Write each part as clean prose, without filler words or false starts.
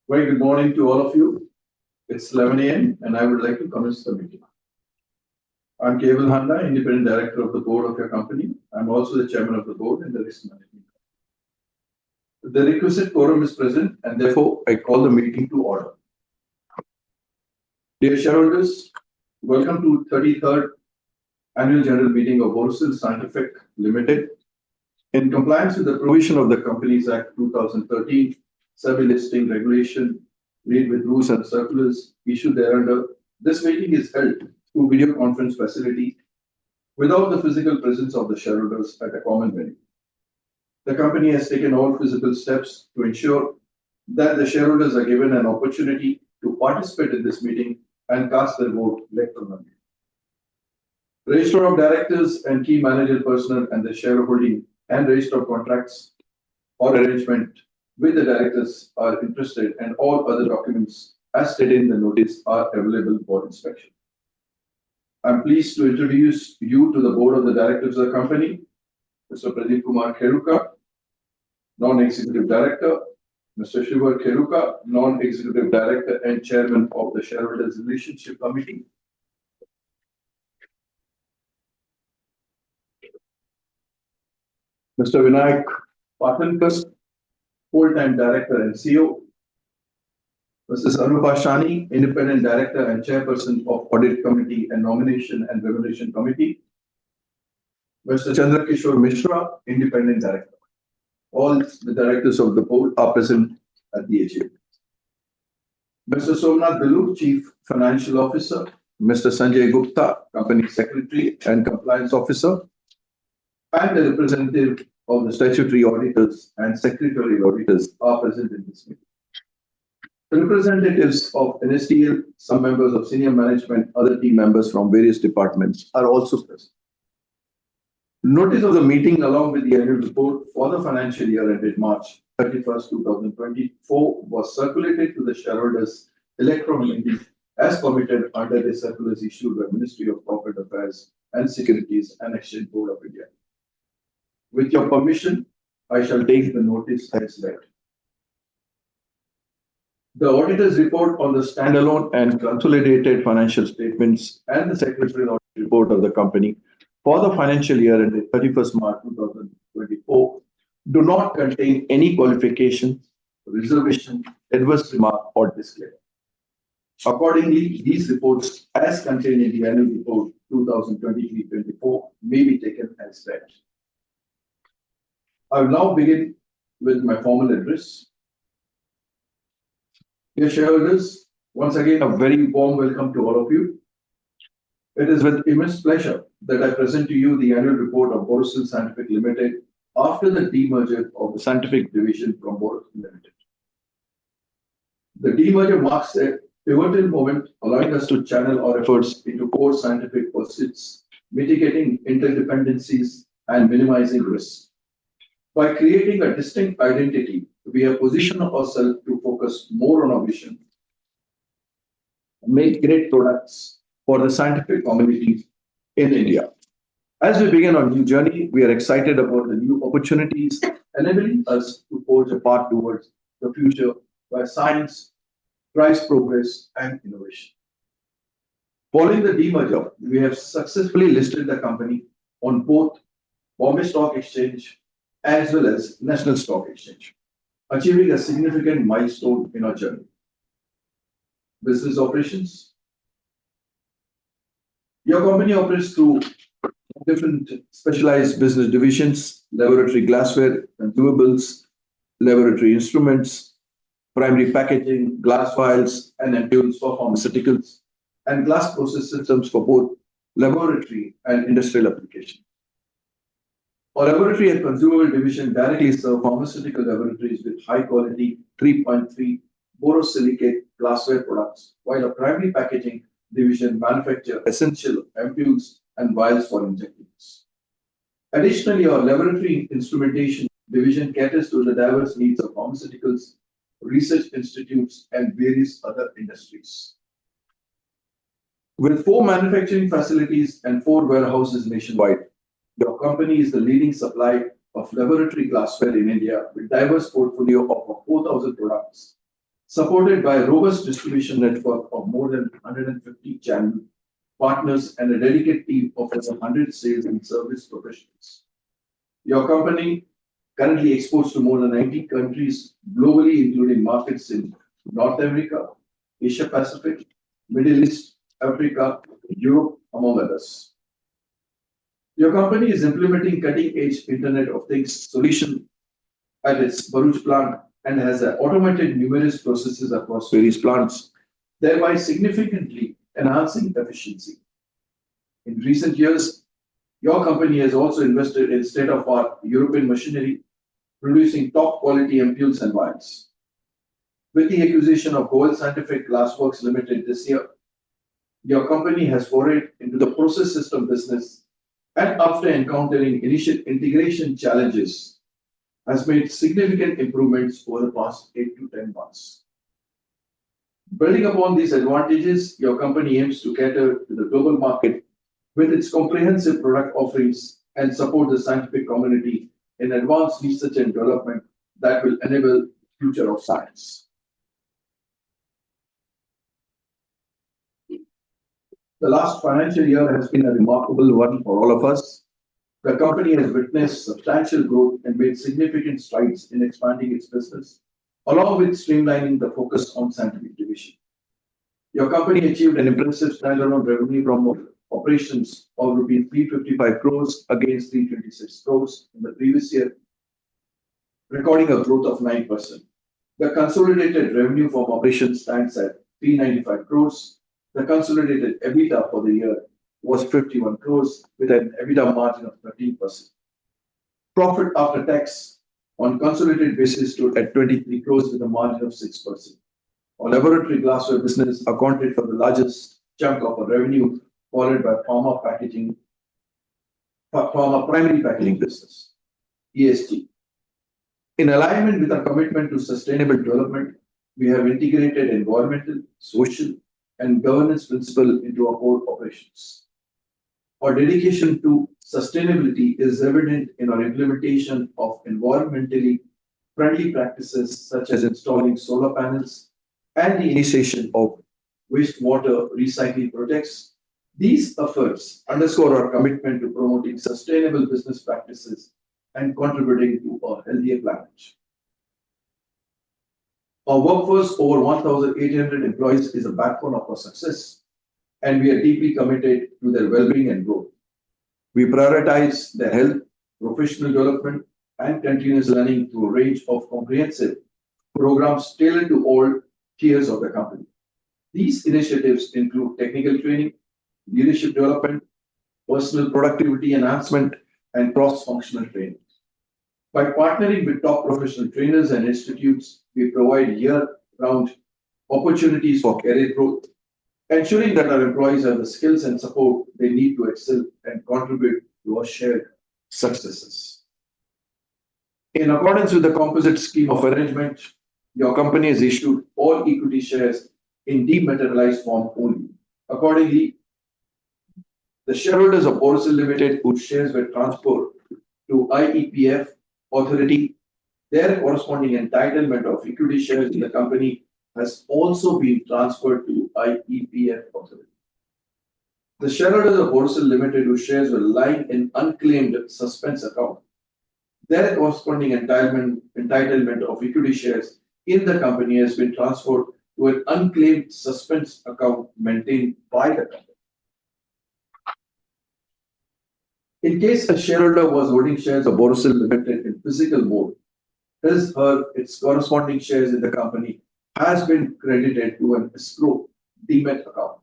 Very good morning to all of you. It's 11 a.m. and I would like to commence the meeting. I'm Keval Handa, Independent Director of the Board of your company. I'm also the Chairman of the Board and the Risk Management. The requisite quorum is present and therefore I call the meeting to order. Dear shareholders, welcome to 33rd Annual General Meeting of Borosil Scientific Limited. In compliance with the provision of the Companies Act 2013, SEBI listing regulation, made with rules and circulars issued thereunder, this meeting is held through video conference facility without the physical presence of the shareholders at a common venue. The company has taken all physical steps to ensure that the shareholders are given an opportunity to participate in this meeting and cast their vote electronically. Register of directors and key managerial personnel and the shareholding and register of contracts or arrangement with the directors are interested, and all other documents as stated in the notice are available for inspection. I'm pleased to introduce you to the board of the directors of the company. Mr. Pradeep Kumar Kheruka, Non-Executive Director. Mr. Shiva Kheruka, Non-Executive Director and Chairman of the Shareholders Relationship Committee. Mr. Vinayak Patankar, Full-Time Director and CEO. Mrs. Anupa Shani, Independent Director and Chairperson of Audit Committee and Nomination and Remuneration Committee. Mr. Chandrakishore Mishra, Independent Director. All the directors of the board are present at the AGM. Mr. Somnath Bilu, Chief Financial Officer. Mr. Sanjay Gupta, Company Secretary and Compliance Officer. And the representative of the statutory auditors and secretarial auditors are present in this meeting. The representatives of NSDL, some members of senior management, other team members from various departments are also present. Notice of the meeting along with the annual report for the financial year ended March 31st, 2024 was circulated to the shareholders electronically as permitted under the circulars issued by Ministry of Corporate Affairs and Securities and Exchange Board of India. With your permission, I shall take the notice as read. The auditor's report on the standalone and consolidated financial statements and the secretarial audit report of the company for the financial year ended 31st March 2024 do not contain any qualification, reservation, adverse remark, or disclaimer. Accordingly, these reports, as contained in the annual report 2023-24, may be taken as read. I will now begin with my formal address. Dear shareholders, once again, a very warm welcome to all of you. It is with immense pleasure that I present to you the annual report of Borosil Scientific Limited after the demerger of the scientific division from Borosil Limited. The demerger marks a pivotal moment, allowing us to channel our efforts into core scientific pursuits, mitigating interdependencies and minimizing risks. By creating a distinct identity, we have positioned ourselves to focus more on our vision, make great products for the scientific community in India. As we begin our new journey, we are excited about the new opportunities enabling us to forge a path towards the future where science drives progress and innovation. Following the demerger, we have successfully listed the company on both Bombay Stock Exchange as well as National Stock Exchange, achieving a significant milestone in our journey. Business operations. Your company operates through different specialized business divisions: laboratory glassware, consumables, laboratory instruments, primary packaging, glass vials and ampoules for pharmaceuticals, and glass process systems for both laboratory and industrial applications. Our laboratory and consumable division directly serve pharmaceutical laboratories with high-quality 3.3 borosilicate glassware products, while our primary packaging division manufactures essential ampoules and vials for injectables. Additionally, our laboratory instrumentation division caters to the diverse needs of pharmaceuticals, research institutes, and various other industries. With 4 manufacturing facilities and 4 warehouses nationwide, your company is the leading supplier of laboratory glassware in India with diverse portfolio of 4,000 products supported by a robust distribution network of more than 150 channel partners and a dedicated team of over 100 sales and service professionals. Your company currently exports to more than 90 countries globally, including markets in North America, Asia Pacific, Middle East, Africa, Europe, among others. Your company is implementing cutting-edge Internet of Things solution at its Borosil plant and has automated numerous processes across various plants, thereby significantly enhancing efficiency. In recent years, your company has also invested in state-of-the-art European machinery, producing top-quality ampoules and vials. With the acquisition of Goel Scientific Glassworks Limited this year, your company has forayed into the process system business and after encountering initial integration challenges, has made significant improvements over the past 8 to 10 months. Building upon these advantages, your company aims to cater to the global market with its comprehensive product offerings and support the scientific community in advanced research and development that will enable the future of science. The last financial year has been a remarkable one for all of us. The company has witnessed substantial growth and made significant strides in expanding its business, along with streamlining the focus on scientific division. Your company achieved an impressive standalone revenue from operations of rupees 355 crores against 326 crores in the previous year, recording a growth of 9%. The consolidated revenue from operations stands at 395 crores. The consolidated EBITDA for the year was 51 crores with an EBITDA margin of 13%. Profit after tax on consolidated basis stood at 23 crores with a margin of 6%. Our laboratory glassware business accounted for the largest chunk of our revenue, followed by pharma primary packaging business, ESG. In alignment with our commitment to sustainable development, we have integrated environmental, social, and governance principles into our core operations. Our dedication to sustainability is evident in our implementation of environmentally friendly practices such as installing solar panels and the initiation of wastewater recycling projects. These efforts underscore our commitment to promoting sustainable business practices and contributing to a healthier planet. Our workforce, over 1,800 employees, is a backbone of our success, and we are deeply committed to their well-being and growth. We prioritize their health, professional development, and continuous learning through a range of comprehensive programs tailored to all tiers of the company. These initiatives include technical training, leadership development, personal productivity enhancement, and cross-functional training. By partnering with top professional trainers and institutes, we provide year-round opportunities for career growth, ensuring that our employees have the skills and support they need to excel and contribute to our shared successes. In accordance with the composite scheme of arrangement, your company has issued all equity shares in dematerialized form only. Accordingly, the shareholders of Borosil Limited, whose shares were transferred to IEPF authority, their corresponding entitlement of equity shares in the company has also been transferred to IEPF authority. The shareholders of Borosil Limited, whose shares were lying in unclaimed suspense account, their corresponding entitlement of equity shares in the company has been transferred to an unclaimed suspense account maintained by the company. In case a shareholder was holding shares of Borosil Limited in physical mode, its corresponding shares in the company has been credited to an escrow demat account.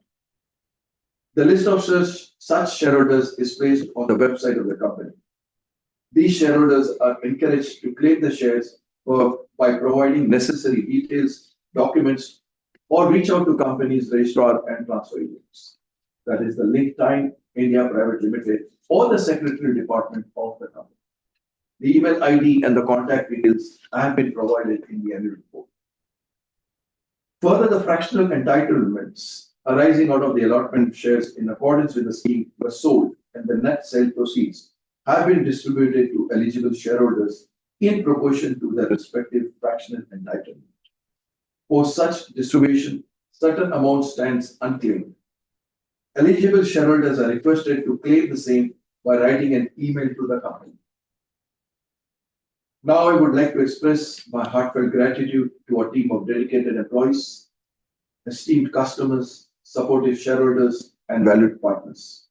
The list of such shareholders is placed on the website of the company. These shareholders are encouraged to claim the shares by providing necessary details, documents, or reach out to company's registrar and transfer agents. That is the Link Time India Private Limited or the Secretarial Department of the company. The email ID and the contact details have been provided in the annual report. Further, the fractional entitlements arising out of the allotment of shares in accordance with the scheme were sold, and the net sale proceeds have been distributed to eligible shareholders in proportion to their respective fractional entitlement. For such distribution, certain amount stands unclaimed. Eligible shareholders are requested to claim the same by writing an email to the company. Now I would like to express my heartfelt gratitude to our team of dedicated employees, esteemed customers, supportive shareholders, and valued partners.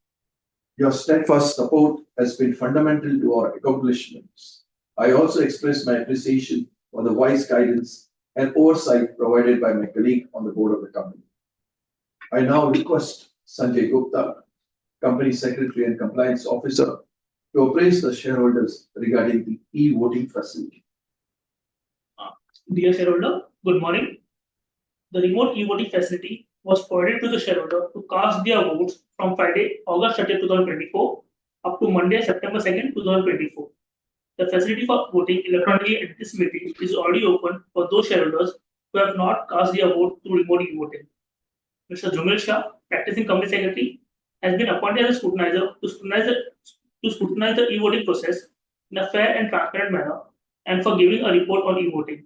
Your steadfast support has been fundamental to our accomplishments. I also express my appreciation for the wise guidance and oversight provided by my colleague on the board of the company. I now request Sanjay Gupta, Company Secretary and Compliance Officer, to appraise the shareholders regarding the e-voting facility. Dear shareholder, good morning. The remote e-voting facility was provided to the shareholder to cast their votes from Friday, August 30, 2024 up to Monday, September 2nd, 2024. The facility for voting electronically at this meeting is already open for those shareholders who have not cast their vote through remote e-voting. Mr. Jumel Shah, practicing company secretary, has been appointed as a scrutinizer to scrutinize the e-voting process in a fair and transparent manner and for giving a report on e-voting.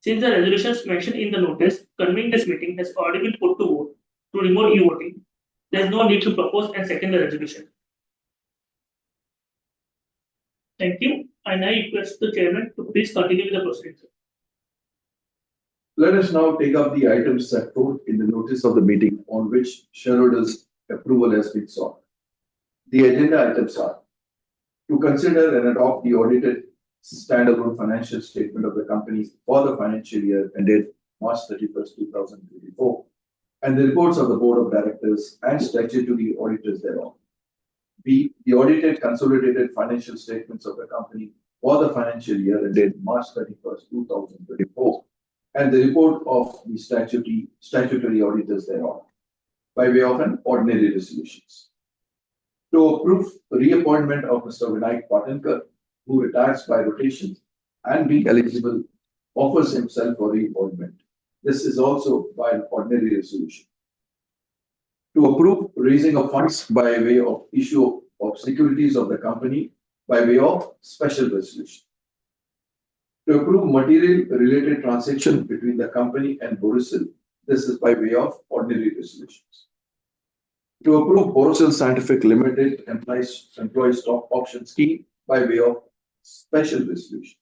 Since the resolutions mentioned in the notice convening this meeting has already been put to vote to remote e-voting, there is no need to propose and second the resolution. Thank you. I now request the chairman to please continue with the proceedings. Let us now take up the items set forth in the notice of the meeting on which shareholders' approval has been sought. The agenda items are to consider and adopt the audited standalone financial statement of the company for the financial year ended March 31st, 2024, and the reports of the board of directors and statutory auditors thereon. B, the audited consolidated financial statements of the company for the financial year ended March 31st, 2024, and the report of the statutory auditors thereon, by way of an ordinary resolutions. To approve the reappointment of Mr. Vinayak Patankar, who retires by rotation and being eligible, offers himself for reappointment. This is also by an ordinary resolution. To approve raising of funds by way of issue of securities of the company by way of special resolution. To approve material related transaction between the company and Borosil. This is by way of ordinary resolutions. To approve Borosil Scientific Limited employee stock option scheme by way of special resolution.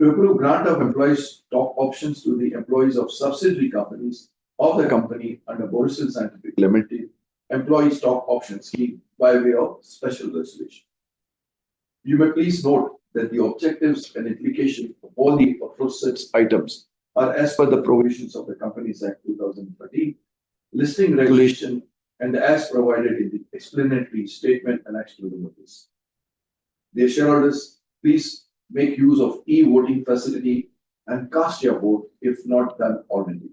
To approve grant of employee stock options to the employees of subsidiary companies of the company under Borosil Scientific Limited employee stock option scheme by way of special resolution. You may please note that the objectives and implications of all the aforesaid items are as per the provisions of the Companies Act 2013, listing regulation, and as provided in the explanatory statement annexed to the notice. Dear shareholders, please make use of e-voting facility and cast your vote if not done already.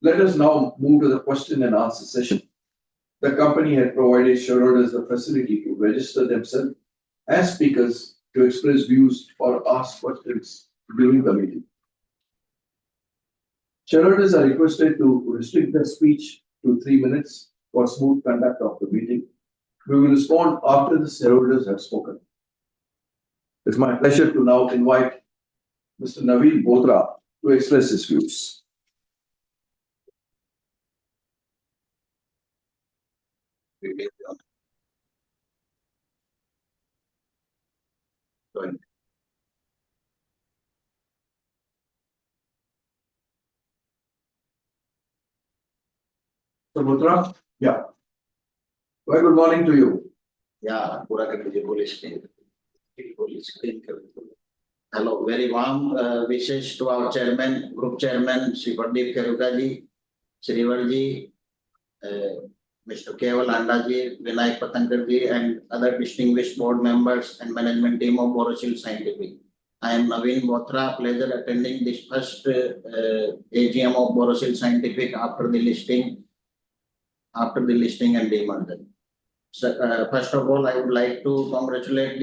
Let us now move to the question and answer session. The company had provided shareholders the facility to register themselves as speakers to express views or ask questions during the meeting. Shareholders are requested to restrict their speech to 3 minutes for smooth conduct of the meeting. We will respond after the shareholders have spoken. It's my pleasure to now invite Mr. Naveen Bothra to express his views. So Bothra, yeah. Very good morning to you. Yeah, hello, very warm wishes to our chairman, group chairman, Shri Pradeep Kherukaji, Shrivarji, Mr. Keval Andaji, Vinayak Patankarji, and other distinguished board members and management team of Borosil Scientific. I am Naveen Bothra. Pleasure attending this first AGM of Borosil Scientific after the listing and demerger. So, first of all, I would like to congratulate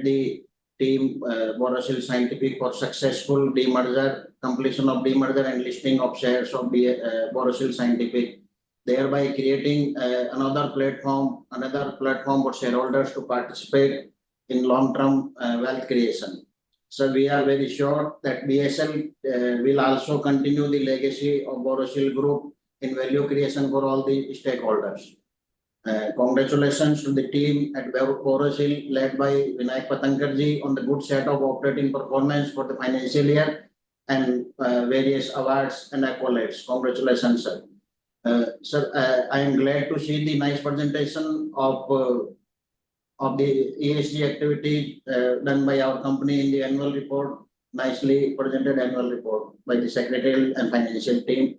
the team Borosil Scientific for successful demerger, completion of demerger and listing of shares of Borosil Scientific, thereby creating another platform for shareholders to participate in long-term wealth creation. So we are very sure that BSL will also continue the legacy of Borosil Group in value creation for all the stakeholders. Congratulations to the team at Borosil led by Vinayak Patankarji on the good set of operating performance for the financial year and various awards and accolades. Congratulations, sir. Sir, I am glad to see the nice presentation of the ESG activity done by our company in the annual report. Nicely presented annual report by the secretarial and financial team.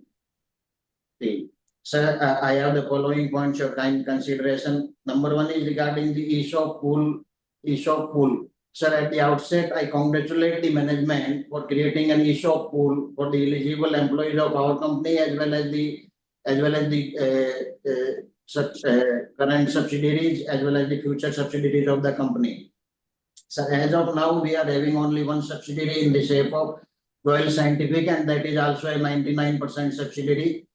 Sir, I have the following points of kind consideration. Number one is regarding the ESOP pool. Sir, at the outset, I congratulate the management for creating an ESOP pool for the eligible employees of our company as well as the current subsidiaries as well as the future subsidiaries of the company. So as of now, we are having only one subsidiary in the shape of Royal Scientific, and that is also a 99% subsidiary.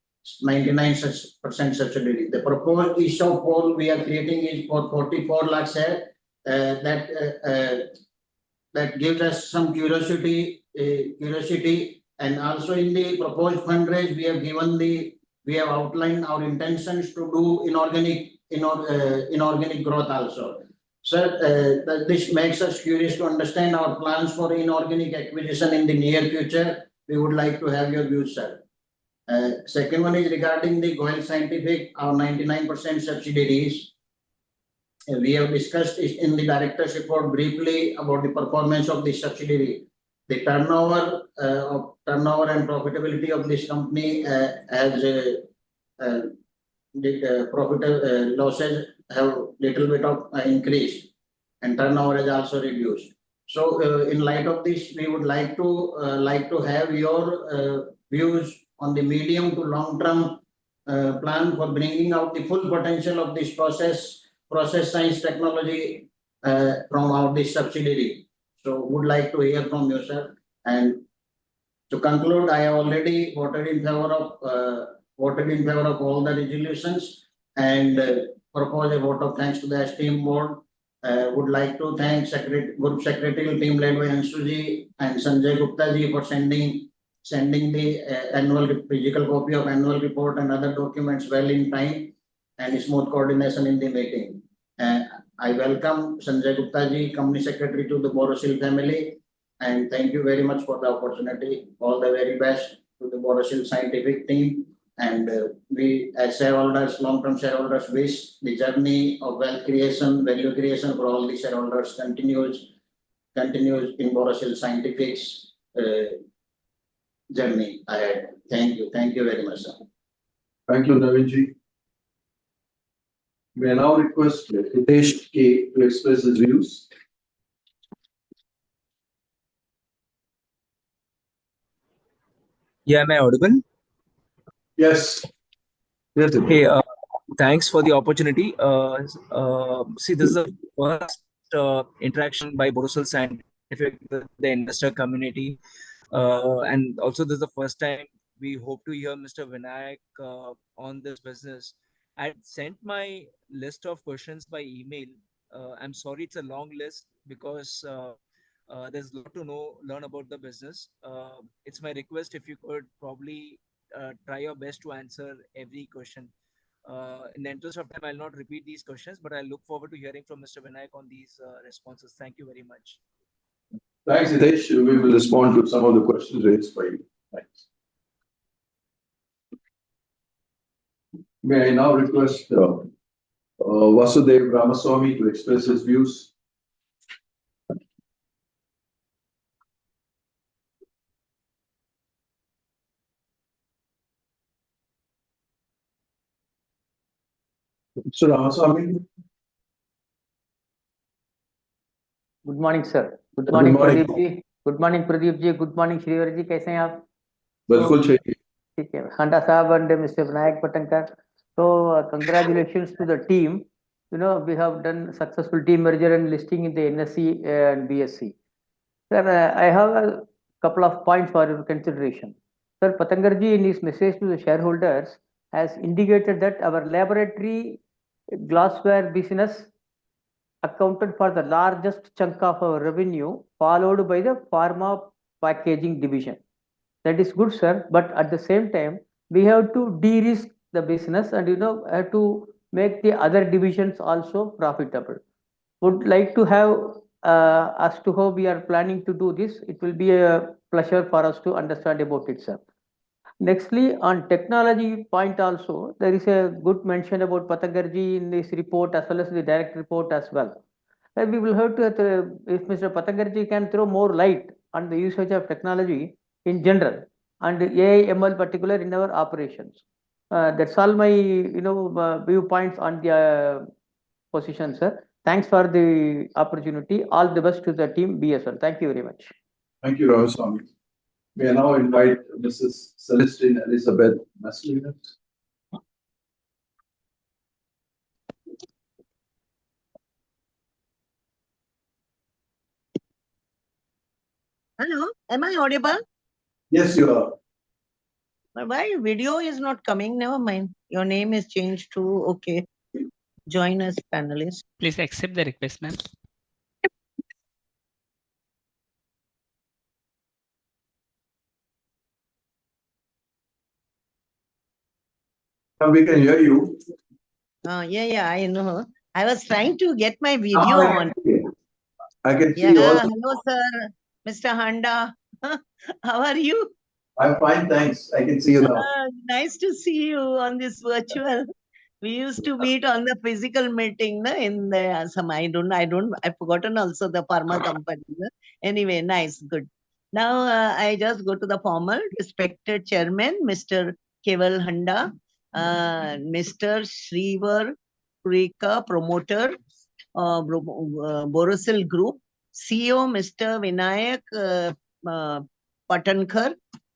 99% subsidiary. The proposed ESOP pool we are creating is for 44 lakh share. That gives us some curiosity, and also in the proposed fundraise we have outlined our intentions to do inorganic growth also. Sir, this makes us curious to understand our plans for inorganic acquisition in the near future. We would like to have your views, sir. Second one is regarding the Goel Scientific, our 99% subsidiaries. We have discussed in the director's report briefly about the performance of this subsidiary. The turnover and profitability of this company losses have little bit of increased, and turnover has also reduced. So, in light of this, we would like to have your views on the medium to long term plan for bringing out the full potential of this process science technology from this subsidiary. So would like to hear from you, sir. And to conclude, I have already voted in favor of all the resolutions and propose a vote of thanks to the esteemed board. Would like to thank Group Secretarial team led by Anshuji and Sanjay Gupta ji for sending the physical copy of annual report and other documents well in time and smooth coordination in the meeting. I welcome Sanjay Gupta ji, Company Secretary to the Borosil family, and thank you very much for the opportunity. All the very best to the Borosil Scientific team, and we as shareholders, long-term shareholders, wish the journey of value creation for all the shareholders continues in Borosil Scientific's journey ahead. Thank you very much, sir. Thank you, Naveen ji. May I now request Hitesh K to express his views. Yeah, am I audible? Yes. Yes, Hitesh. Hey, thanks for the opportunity. See, this is the first interaction by Borosil Scientific with the investor community. And also this is the first time we hope to hear Mr. Vinayak on this business. I sent my list of questions by email. I'm sorry it's a long list because there's a lot to learn about the business. It's my request if you could probably try your best to answer every question. In the interest of time, I'll not repeat these questions, but I look forward to hearing from Mr. Vinayak on these responses. Thank you very much. Thanks, Hitesh. We will respond to some of the questions raised by you. Thanks. May I now request Vasudev Ramaswamy to express his views. Mr. Ramaswamy. Good morning sir. Good Good morning morning. Pradeep ji. Good morning Pradeep ji. Good morning Shrivar ji. कैसे हैं आप? बिल्कुल सही. ठीक है. खंडा साहब and Mr. Vinayak Patanker. So congratulations to the team. You know, we have done successful team merger and listing in the NSE and BSE. Sir, I have a couple of points for your consideration. Sir, Patanker ji in his message to the shareholders has indicated that our laboratory glassware business accounted for the largest chunk of our revenue, followed by the pharma packaging division. That is good, sir. But at the same time, we have to de-risk the business and have to make the other divisions also profitable. Would like to have as to how we are planning to do this. It will be a pleasure for us to understand about it, sir. Nextly, on technology point also, there is a good mention about Patangarji in this report as well as the direct report as well. We will have to, if Mr. Patangarji can throw more light on the usage of technology in general and AI ML particular in our operations. That's all my viewpoints on the position, sir. Thanks for the opportunity. All the best to the team BSL. Thank you very much. Thank you, Ramaswamy. May I now invite Mrs. Celestine Elizabeth Maslinas. Hello, am I audible? Yes, you are. But why video is not coming? Never mind. Your name is changed to okay. Join as panelist. Please accept the request, ma'am. Now we can hear you. Yeah, I know. I was trying to get my Now video I on. can see you. I can see Yeah, you all. hello, sir. Mr. Handa. How are you? I'm fine, thanks. I can see you now. Nice to see you on this virtual. We used to meet on the physical meeting na, in the some I've forgotten also the pharma company. Na. Anyway, nice, good. Now I just go to the formal respected chairman, Mr. Keval Handa, Mr. Shrivar Kurika, promoter, Borosil Group, CEO, Mr. Vinayak Patankar,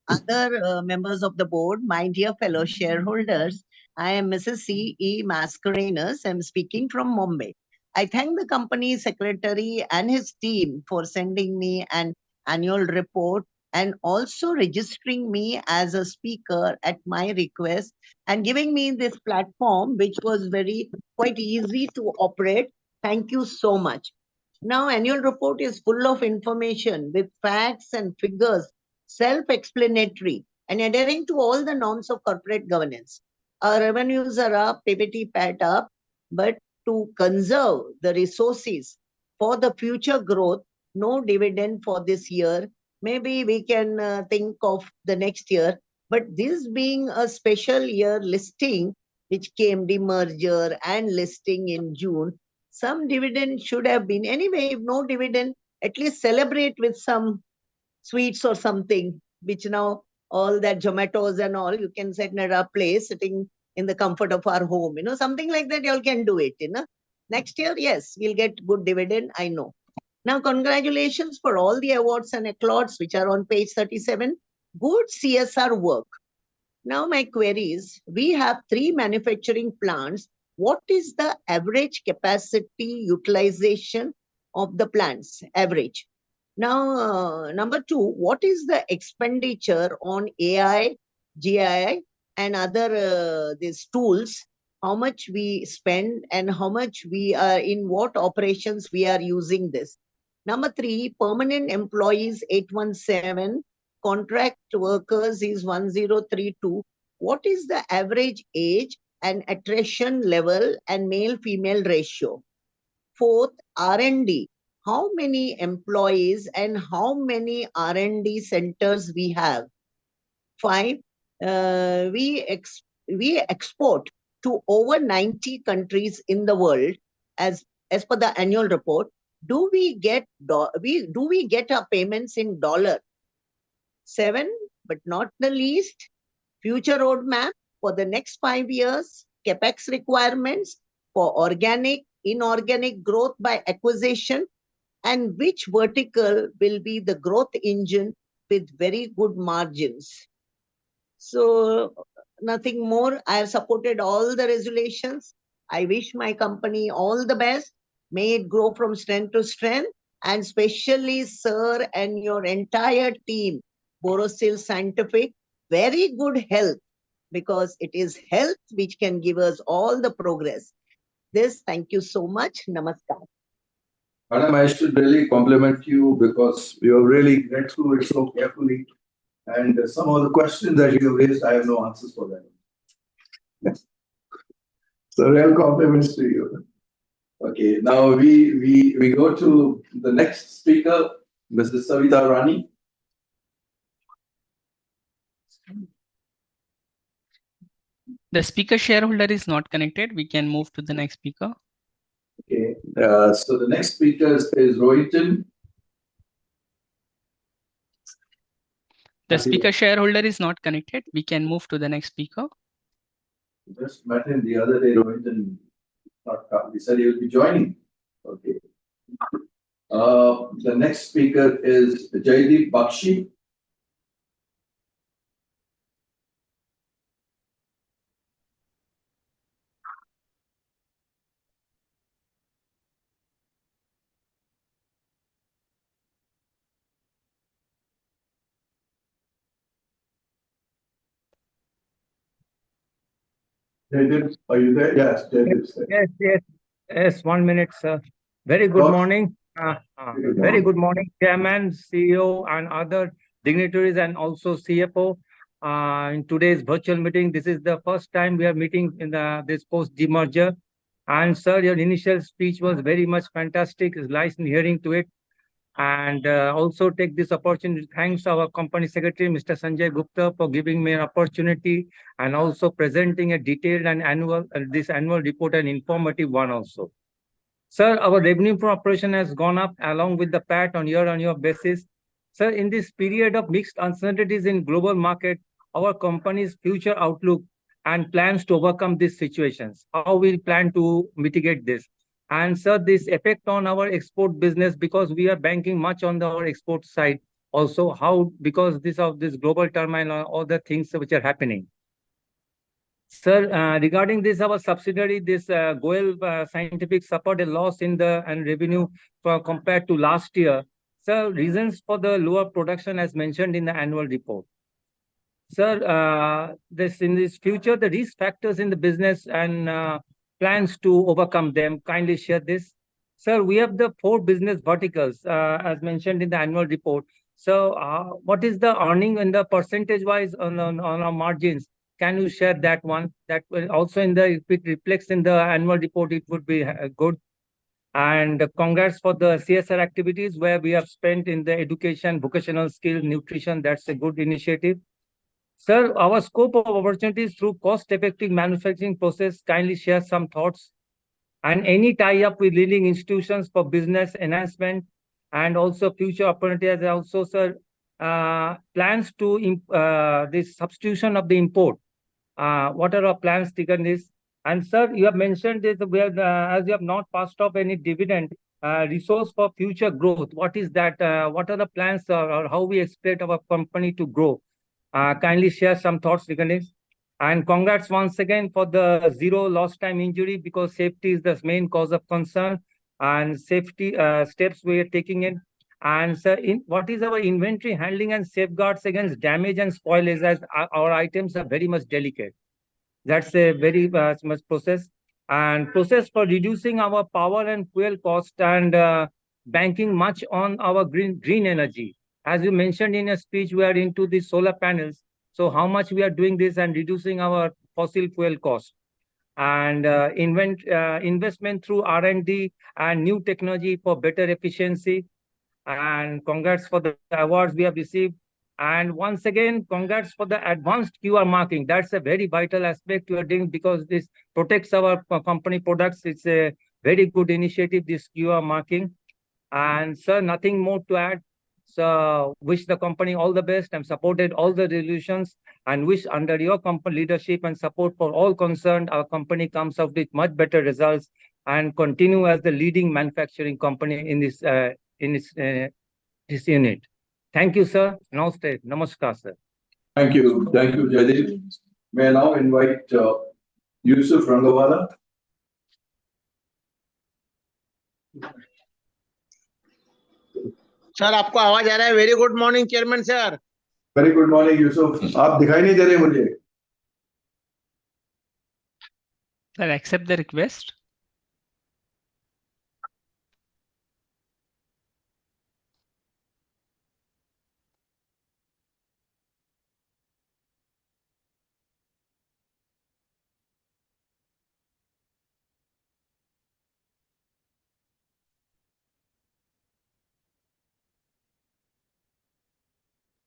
other members of the board, my dear fellow shareholders. I am Mrs. C.E. Mascarenhas. I'm speaking from Mumbai. I thank the company secretary and his team for sending me an annual report and also registering me as a speaker at my request and giving me this platform, which was quite easy to operate. Thank you so much. Now, annual report is full of information with facts and figures, self-explanatory and adhering to all the norms of corporate governance. Our revenues are up, PBT PAT up, but to conserve the resources for the future growth, no dividend for this year. Maybe we can think of the next year, but this being a special year listing, which came demerger and listing in June, some dividend should have been. Anyway, if no dividend, at least celebrate with some sweets or something, which now all that Zomatos and all, you can set at our place, sitting in the comfort of our home, something like that, you all can do it, Next year, yes, we'll get good dividend, I know. Now, congratulations for all the awards and accolades which are on page 37. Good CSR work. Now, my query is, we have 3 manufacturing plants. What is the average capacity utilization of the plants, average? Now, number 2, what is the expenditure on AI, GI, and other these tools? How much we spend and how much we are in what operations we are using this? Number 3, permanent employees 817, contract workers is 1032. What is the average age and attrition level and male-female ratio? 4th, R&D. How many employees and how many R&D centers we have? 5, we export to over 90 countries in the world as per the annual report. Do we get our payments in dollar? 7, but not the least, future roadmap for the next 5 years, capex requirements for organic, inorganic growth by acquisition, and which vertical will be the growth engine with very good margins. So nothing more. I have supported all the resolutions. I wish my company all the best. May it grow from strength to strength, and especially sir and your entire team, Borosil Scientific, very good health, because it is health which can give us all the progress. Thank you so much. Namaskar. Madam, I should really compliment you because you have really read through it so carefully. And some of the questions that you have raised, I have no answers for them. So real compliments to you. Okay, now we go to the next speaker, Mrs. Savita Rani. The speaker shareholder is not connected. We can move to the next speaker. Okay, so the next speaker is Rohitan. The speaker shareholder is not connected. We can move to the next speaker. Just met him the other day, Rohitan. He said he will be joining. Okay. The next speaker is Jaideep Bakshi. Jaideep, are you there? Yes, Jaideep's there. Yes, 1 minute, sir. Very good morning. Very good morning, Chairman, CEO, and other dignitaries, and also CFO. In today's virtual meeting, this is the first time we are meeting in this post demerger. And sir, your initial speech was very much fantastic. It's nice in hearing to it. And also take this opportunity to thanks our company secretary, Mr. Sanjay Gupta, for giving me an opportunity and also presenting a detailed and this annual report, an informative one also. Sir, our revenue from operation has gone up along with the PAT on year-on-year basis. Sir, in this period of mixed uncertainties in global market, our company's future outlook and plans to overcome these situations, how we plan to mitigate this. And sir, this effect on our export business, because we are banking much on our export side also, how, because of this global turmoil and all the things which are happening. Sir, regarding this, our subsidiary, this Goel Scientific suffered a loss in the revenue compared to last year. Sir, reasons for the lower production as mentioned in the annual report. Sir, in this future, the risk factors in the business and plans to overcome them, kindly share this. Sir, we have the 4 business verticals as mentioned in the annual report. So what is the earning and the percentage wise on our margins? Can you share that one? That will also if it reflects in the annual report, it would be good. And congrats for the CSR activities where we have spent in the education, vocational skills, nutrition. That's a good initiative. Sir, our scope of opportunities through cost-effective manufacturing process, kindly share some thoughts. And any tie-up with leading institutions for business enhancement and also future opportunities. Also, sir, plans to this substitution of the import. What are our plans taken this? And sir, you have mentioned this, as you have not passed off any dividend, resource for future growth. What is that? What are the plans or how we expect our company to grow? Kindly share some thoughts regarding this. And congrats once again for the 0 lost time injury, because safety is the main cause of concern and safety steps we are taking in. And sir, what is our inventory handling and safeguards against damage and spoilage, as our items are very much delicate. That's a very much process. And process for reducing our power and fuel cost and banking much on our green energy. As you mentioned in your speech, we are into the solar panels. So how much we are doing this and reducing our fossil fuel cost. And investment through R&D and new technology for better efficiency. And congrats for the awards we have received. And once again, congrats for the advanced QR marking. That's a very vital aspect you are doing, because this protects our company products. It's a very good initiative, this QR marking. And sir, nothing more to add. So wish the company all the best and supported all the resolutions, and wish under your company leadership and support for all concerned, our company comes out with much better results and continue as the leading manufacturing company in this unit. Thank you, sir. Namaste. Namaskar, sir. Thank you. Thank you, Jaideep. May I now invite Yusuf Rangawala. Sir आपको आवाज आ रहा है? Very good morning chairman sir. Very good morning Yusuf. आप दिखाई नहीं दे रहे मुझे. Sir, accept the request.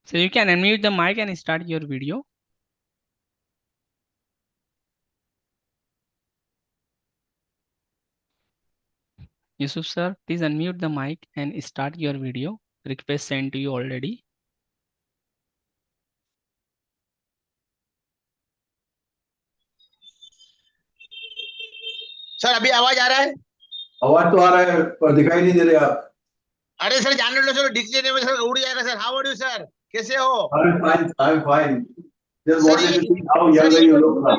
So you can unmute the mic and start your video. Yusuf sir, please unmute the mic and start your video. Request sent to you already. Sir अभी आवाज आ रहा है? आवाज तो आ रहा है पर दिखाई नहीं दे रहे आप. अरे सर जाने लो सर, डिक्शनरी में सर उड़ जाएगा sir. How are you sir? कैसे हो? I'm fine. I'm fine. Just sir wanted ये to see how sir younger ये you जो look now.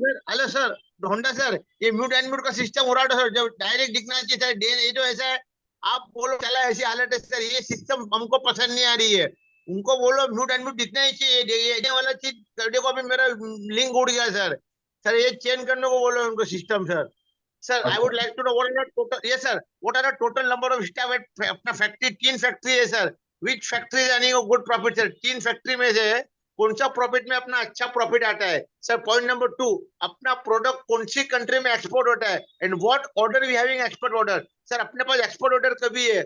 Sir, hello sir Honda sir, ये म्यूट एंड म्यूट का सिस्टम हो रहा है सर, जब डायरेक्ट दिखना चाहिए सर. ये जो ऐसा है, आप बोलो चला ऐसी हालत है सर, ये सिस्टम हमको पसंद नहीं आ रही है. उनको बोलो म्यूट एंड म्यूट दिखना ही चाहिए. ये वाला चीज देखो, अभी मेरा लिंक उड़ गया सर. सर ये चेंज करने को बोलो उनको system sir. Sir, I would like to know what are the total, yes sir, what are the total number of staff at अपना फैक्ट्री? 3 फैक्ट्री है sir. Which factory is earning a good profit sir? 3 factory में से कौन सा profit में अपना अच्छा profit आता है सर? पॉइंट नंबर 2, अपना प्रोडक्ट कौन सी कंट्री में एक्सपोर्ट होता है and what order we having export order sir? अपने पास एक्सपोर्ट ऑर्डर कभी है?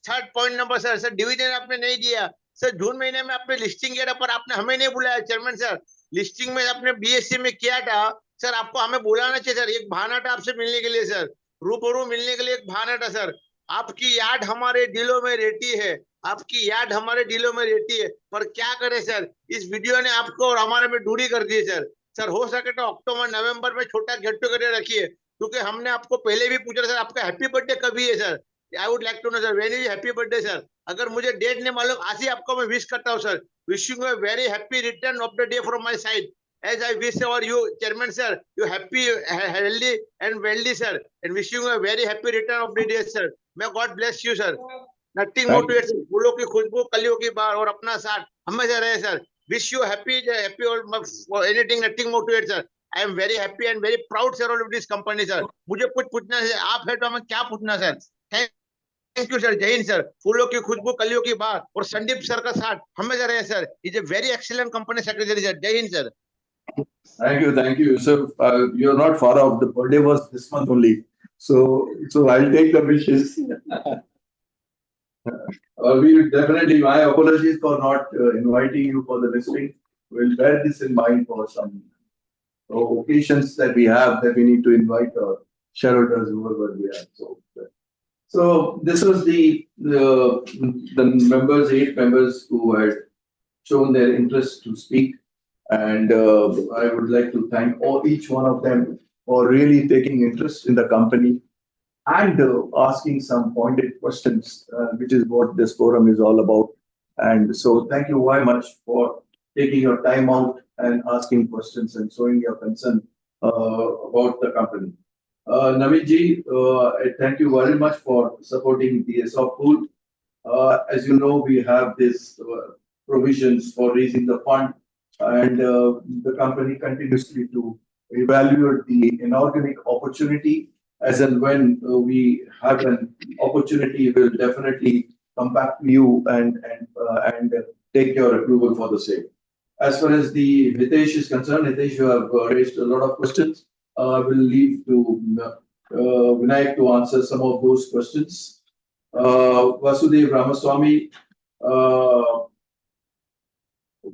Third point number sir dividend आपने नहीं दिया सर. जून महीने में आपने लिस्टिंग किया था पर आपने हमें नहीं बुलाया चेयरमैन सर. लिस्टिंग में आपने बीएससी में किया था सर, आपको हमें बुलाना चाहिए सर. एक बहाना था आपसे मिलने के लिए सर, रूबरू मिलने के लिए एक बहाना था सर. आपकी याद हमारे दिलों में रहती है, आपकी याद हमारे दिलों में रहती है, पर क्या करें सर, इस वीडियो ने आपको और हमारे में दूरी कर दी सर. सर हो सके तो अक्टूबर नवंबर में छोटा गेट टुगेदर रखिए, क्योंकि हमने आपको पहले भी पूछा सर आपका हैप्पी बर्थडे कभी है sir. I would like to know sir when is happy birthday sir. अगर मुझे डेट नहीं मालूम, आज ही आपको मैं विश करता हूँ sir. Wishing a very happy return of the day from my side. As I wish our you, Chairman sir, you happy, healthy and wealthy sir, and wishing you a very happy return of the day sir. May God bless you sir. Nothing more to it sir. फूलों की खुशबू, कलियों की बहार और अपना साथ हमेशा रहे sir. Wish you happy or anything, nothing more to it sir. I am very happy and very proud sir of this company sir. मुझे कुछ पूछना है, आप है तो हमें क्या पूछना sir? Thank you sir. जय हिंद sir. फूलों की खुशबू, कलियों की बहार और संदीप सर का साथ हमेशा रहे sir. Is a very excellent company secretary sir. जय Hind sir. Thank you, Yusuf. You're not far off. The birthday was this month only. So I'll take the wishes. We definitely, my apologies for not inviting you for the listing. We'll bear this in mind for some occasions that we have that we need to invite our shareholders, whoever we have. So this was the members, 8 members who had shown their interest to speak. And I would like to thank each one of them for really taking interest in the company and asking some pointed questions, which is what this forum is all about. And so thank you very much for taking your time out and asking questions and showing your concern about the company. Navid ji, I thank you very much for supporting the ESOP pool. As you know, we have this provisions for raising the fund, and the company continuously to evaluate the inorganic opportunity. As and when we have an opportunity, we'll definitely come back to you and take your approval for the same. As far as the Hitesh is concerned, Hitesh, you have raised a lot of questions. I will leave to Vinayak to answer some of those questions. Vasudev Ramaswamy,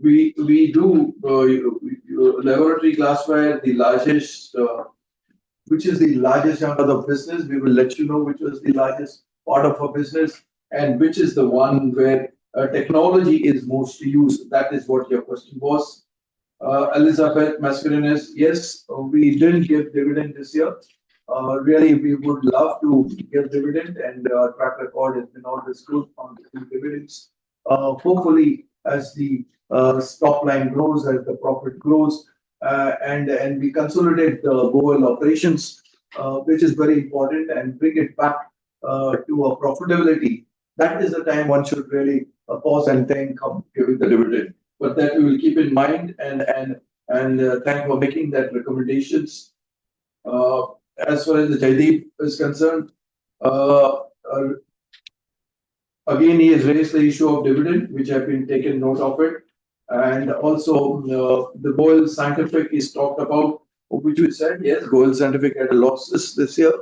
we do laboratory glassware, the largest, which is the largest chunk of the business. We will let you know which was the largest part of our business and which is the one where technology is most used. That is what your question was. Elizabeth Mascarenes, yes, we didn't give dividend this year. Really, we would love to give dividend, and our track record has been always good on dividends. Hopefully, as the top line grows, as the profit grows, and we consolidate the Borosil operations, which is very important, and bring it back to a profitability. That is the time one should really pause and think of giving the dividend. But that we will keep in mind, and thank for making that recommendations. As far as the Jaideep is concerned, again, he has raised the issue of dividend, which have been taken note of it. And also, the Borosil Scientific is talked about, which we said, yes, Borosil Scientific had losses this year.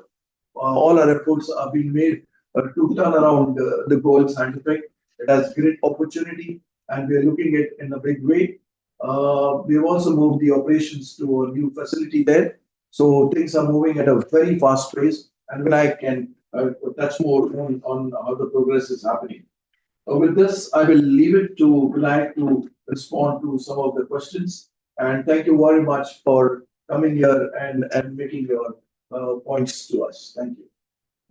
All our efforts are being made to turn around the Borosil Scientific. It has great opportunity. and we are looking at in a big way. We have also moved the operations to a new facility there. So things are moving at a very fast pace, and when I can touch more on how the progress is happening. With this, I will leave it to Vinayak to respond to some of the questions. And thank you very much for coming here and making your points to us. Thank you.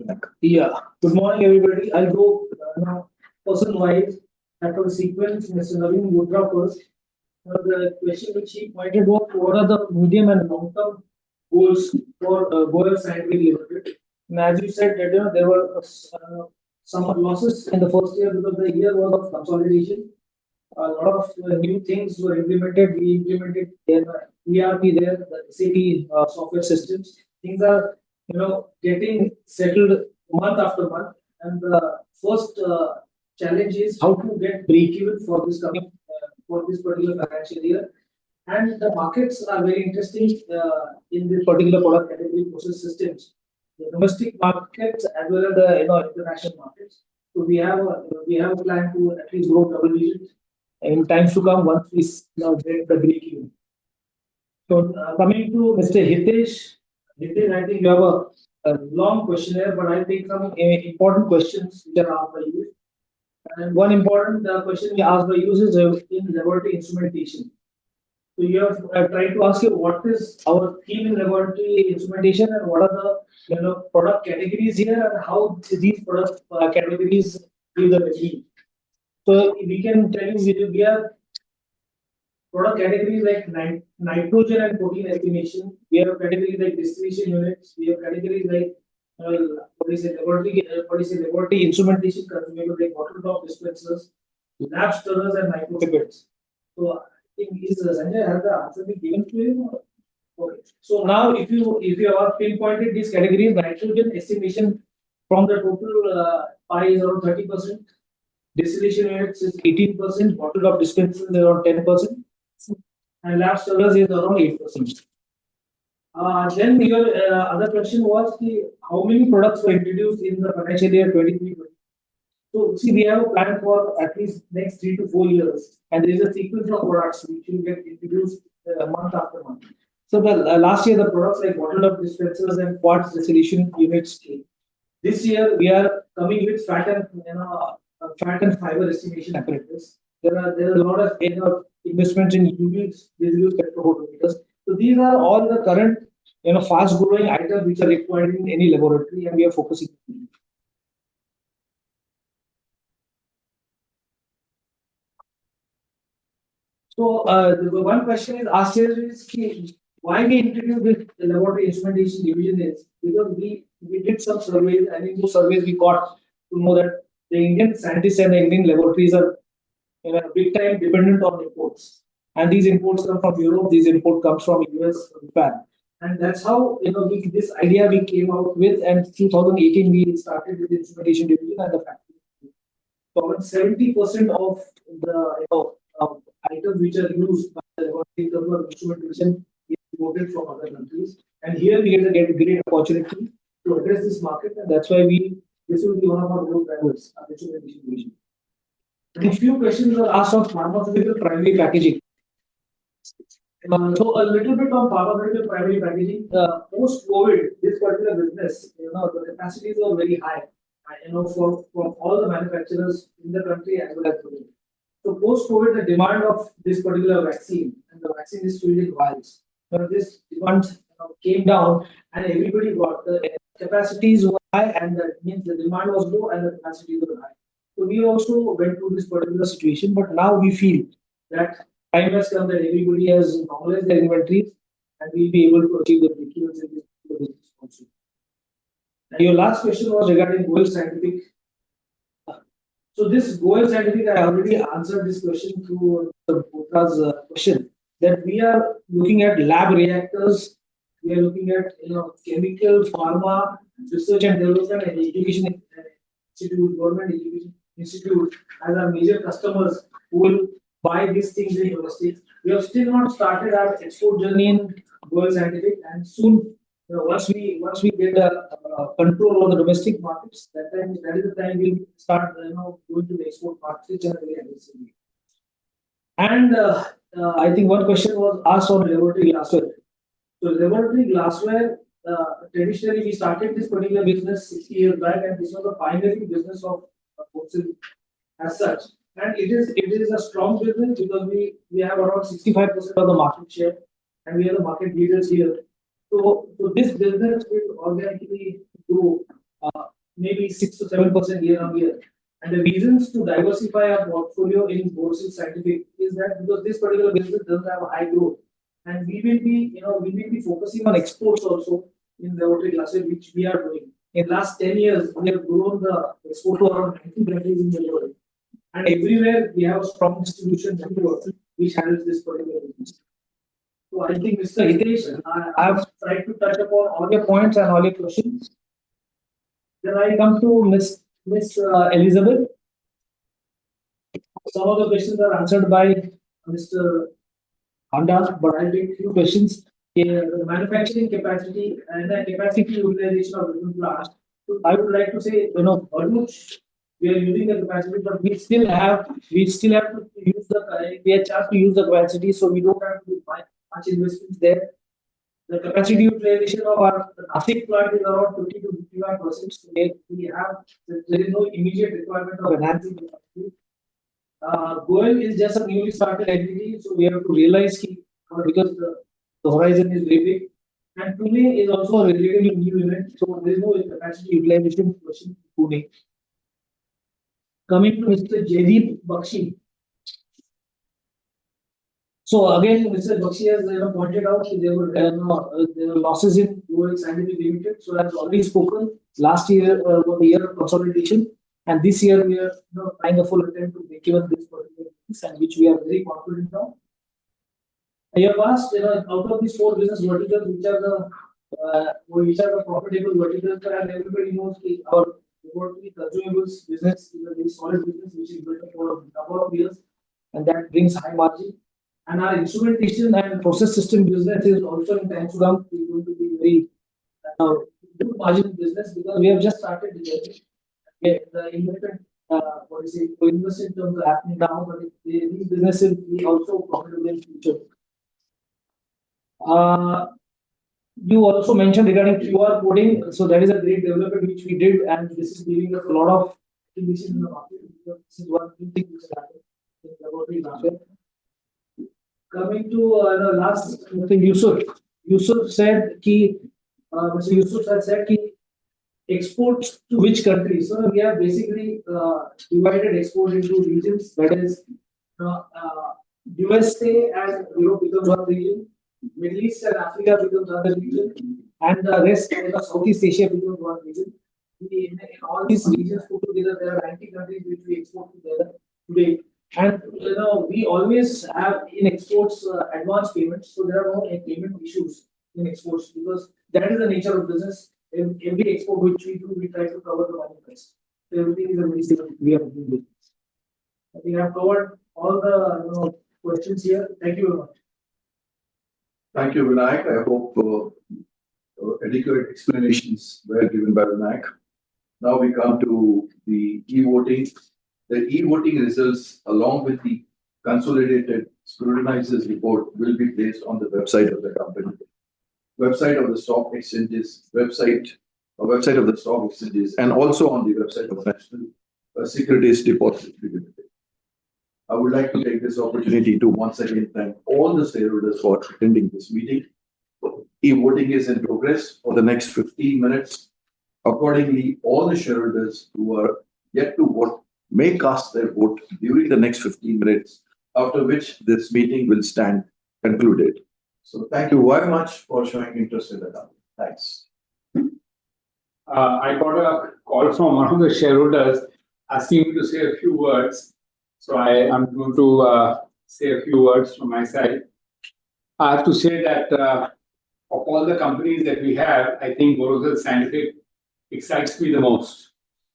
Vinayak. Yeah, good morning, everybody. I'll go now person-wise. That was sequence, Mr. Naveen Mudra first. The question which he pointed out, what are the medium and long-term goals for Goel Scientific Limited? And as you said, that, there were some losses in the first year because the year was of consolidation. A lot of new things were implemented. We implemented ERP there, the SAP software systems. Things are, getting settled month after month. And the first challenge is how to get break-even for this coming for this particular financial year. And the markets are very interesting in this particular product category, process systems. The domestic markets as well as the international markets. So we have a plan to at least grow double digits in times to come once we get the break even. So coming to Mr. Hitesh, I think you have a long questionnaire, but I'll take some important questions which are asked by you. And one important question we asked by you is in laboratory instrumentation. So you have tried to ask you what is our theme in laboratory instrumentation and what are the product categories here and how these product categories give the revenue. So we can tell you we have product categories like nitrogen and protein estimation. We have categories like distillation units. We have categories like laboratory instrumentation consumables like bottle top dispensers, lab stirrers, and micropipettes. So I think Sanjay, has the answer been given to you? Okay. So now if you have pinpointed these categories, nitrogen estimation from the total pie is around 30%. Distillation units is 18%, bottle top dispensers is around 10%, and lab stirrers is around 8%. Then your other question was how many products were introduced in the financial year 23-24. So see, we have a plan for at least next 3 to 4 years, and there is a sequence of products which will get introduced month after month. So the last year the products like bottle top dispensers and quartz distillation units came. This year we are coming with fat and fiber estimation apparatus. There are a lot of investments in UV residue spectrophotometers. So these are all the current fast growing items which are required in any laboratory, and we are focusing. So the one question is asked here is why we introduced this laboratory instrumentation division is because we did some surveys, and in those surveys we got to know that the Indian scientists and the Indian laboratories are big time dependent on imports. And these imports come from Europe, these imports comes from US, Japan. And that's how this idea we came out with, and 2018 we started with the instrumentation division and the factory. So around 70% of the items which are used by the laboratory in terms of instrument division is imported from other countries. And here we get a great opportunity to address this market, and that's why this will be one of our growth drivers, our instrumentation division. A few questions were asked on pharmaceutical primary packaging. So a little bit on pharmaceutical primary packaging. Post-COVID, this particular business, the capacities were very high. For all the manufacturers in the country as well as globally. So post-COVID, the demand of this particular vaccine, and the vaccine is filled in vials. This demand came down, and everybody got the capacities were high, and that means the demand was low and the capacities were high. So we also went through this particular situation, but now we feel that time has come that everybody has normalized their inventories, and we'll be able to achieve the breakevens in this business also. And your last question was regarding Goel Scientific. So this Goel Scientific, I already answered this question through the Putra's question, that we are looking at lab reactors, we are looking at chemical, pharma, research and development, and education institute, government education institute as our major customers who will buy these things in universities. We have still not started our export journey in Goel Scientific, and soon, once we get control over the domestic markets, that is the time we'll start going to the export markets in a very aggressive way. And I think one question was asked on laboratory glassware. So laboratory glassware, traditionally we started this particular business 60 years back, and this was a pioneering business of Borosil as such. And it is a strong business because we have around 65% of the market share, and we are the market leaders here. So this business will organically grow maybe 6 to 7% year on year. And the reasons to diversify our portfolio in Borosil Scientific is that because this particular business doesn't have a high growth, and we will be focusing on exports also in laboratory glassware, which we are doing. In last 10 years, we have grown the export to around 90 countries in the world. And everywhere we have a strong distribution network which handles this particular business. So I think Mr. Hitesh, I have tried to touch upon all your points and all your questions. Then I come to Miss Elizabeth. Some of the questions are answered by Mr. Honda, but I'll take few questions. The manufacturing capacity and the capacity utilization of different plants. So I would like to say, almost we are using the capacity, but we still have to use we are charged to use the capacity, so we don't have to do much investments there. The capacity utilization of our Nashik plant is around 50 to 55%. So there is no immediate requirement of enhancing capacity. Goel is just a newly started entity, so we have to realize because the horizon is very big. And Pune is also a relatively new unit, so there is no capacity utilization question in Pune. Coming to Mr. Jaideep Bakshi. So again, Mr. Bakshi has pointed out there were losses in Goel Scientific Limited. So as already spoken, last year was the year of consolidation. And this year we are trying a full attempt to make even this particular business, and which we are very confident of. You have asked, out of these 4 business verticals, which are the profitable verticals, and everybody knows our laboratory consumables business is a very solid business which is built up for a number of years, and that brings high margin. And our instrumentation and process system business is also in times to come is going to be very good margin business because we have just started the journey. The investment, investment terms are happening now, but these businesses will be also profitable in future. You also mentioned regarding QR coding, so that is a great development which we did, and this is giving us a lot of recognition in the market. This is one thing which is happening in laboratory glassware. Coming to last thing, Yusuf said Mr. Yusuf had said exports to which countries? So we have basically divided export into regions. That is, USA and Europe becomes one region, Middle East and Africa becomes another region, and the rest of Southeast Asia becomes one region. In all these regions put together, there are 90 countries which we export together today. And we always have in exports advance payments, so there are no payment issues in exports because that is the nature of business. Every export which we do, we try to cover the money first. So everything is a very simple way of doing business. We have covered all the questions here. Thank you very much. Thank you, Vinayak. I hope adequate explanations were given by Vinayak. Now we come to the e-voting. The e-voting results, along with the consolidated scrutinizers report, will be placed on the website of the company, website of the stock exchanges, website of the stock exchanges, and also on the website of National Securities Depository Limited. I would like to take this opportunity to once again thank all the shareholders for attending this meeting. E-voting is in progress for the next 15 minutes. Accordingly, all the shareholders who are yet to vote may cast their vote during the next 15 minutes, after which this meeting will stand concluded. So thank you very much for showing interest in the company. Thanks. I got a call from one of the shareholders asking me to say a few words. So I am going to say a few words from my side. I have to say that of all the companies that we have, I think Borosil Scientific excites me the most.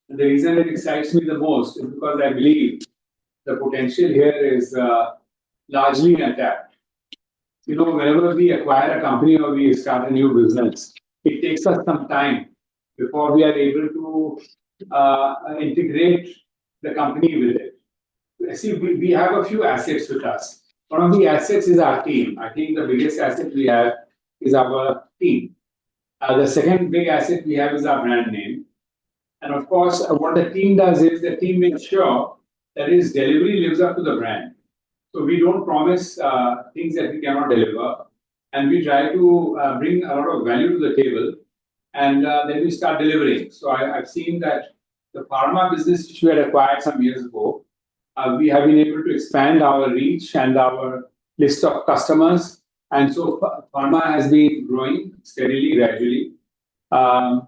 And the reason it excites me the most is because I believe the potential here is largely untapped. Whenever we acquire a company or we start a new business, it takes us some time before we are able to integrate the company with it. see, we have a few assets with us. One of the assets is our team. I think the biggest asset we have is our team. The second big asset we have is our brand name. And of course, what the team does is the team makes sure that its delivery lives up to the brand. So we don't promise things that we cannot deliver. And we try to bring a lot of value to the table. And then we start delivering. So I've seen that the pharma business, which we had acquired some years ago, we have been able to expand our reach and our list of customers. And so pharma has been growing steadily, gradually. The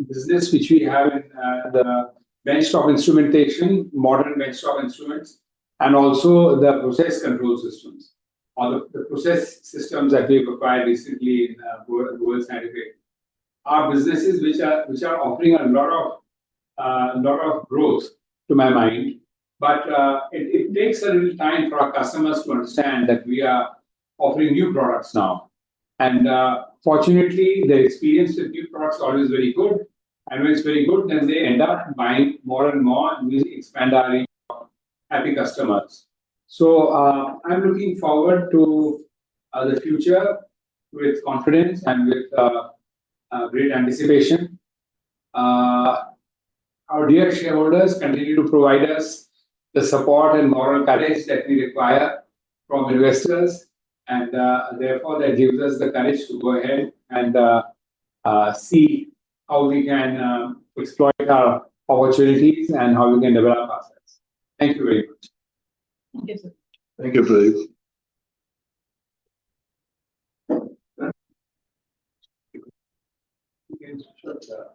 business which we have in the benchtop instrumentation, modern benchtop instruments, and also the process control systems, or the process systems that we've acquired recently in World Scientific, are businesses which are offering a lot of growth to my mind. But it takes a little time for our customers to understand that we are offering new products now. And fortunately, the experience with new products is always very good. And when it's very good, then they end up buying more and more, and we expand our range of happy customers. So I'm looking forward to the future with confidence and with great anticipation. Our dear shareholders continue to provide us the support and moral courage that we require from investors. And therefore, that gives us the courage to go ahead and see how we can exploit our opportunities and how we can develop ourselves. Thank you very much. Okay, sir. Thank you, Pradeep. You can shut the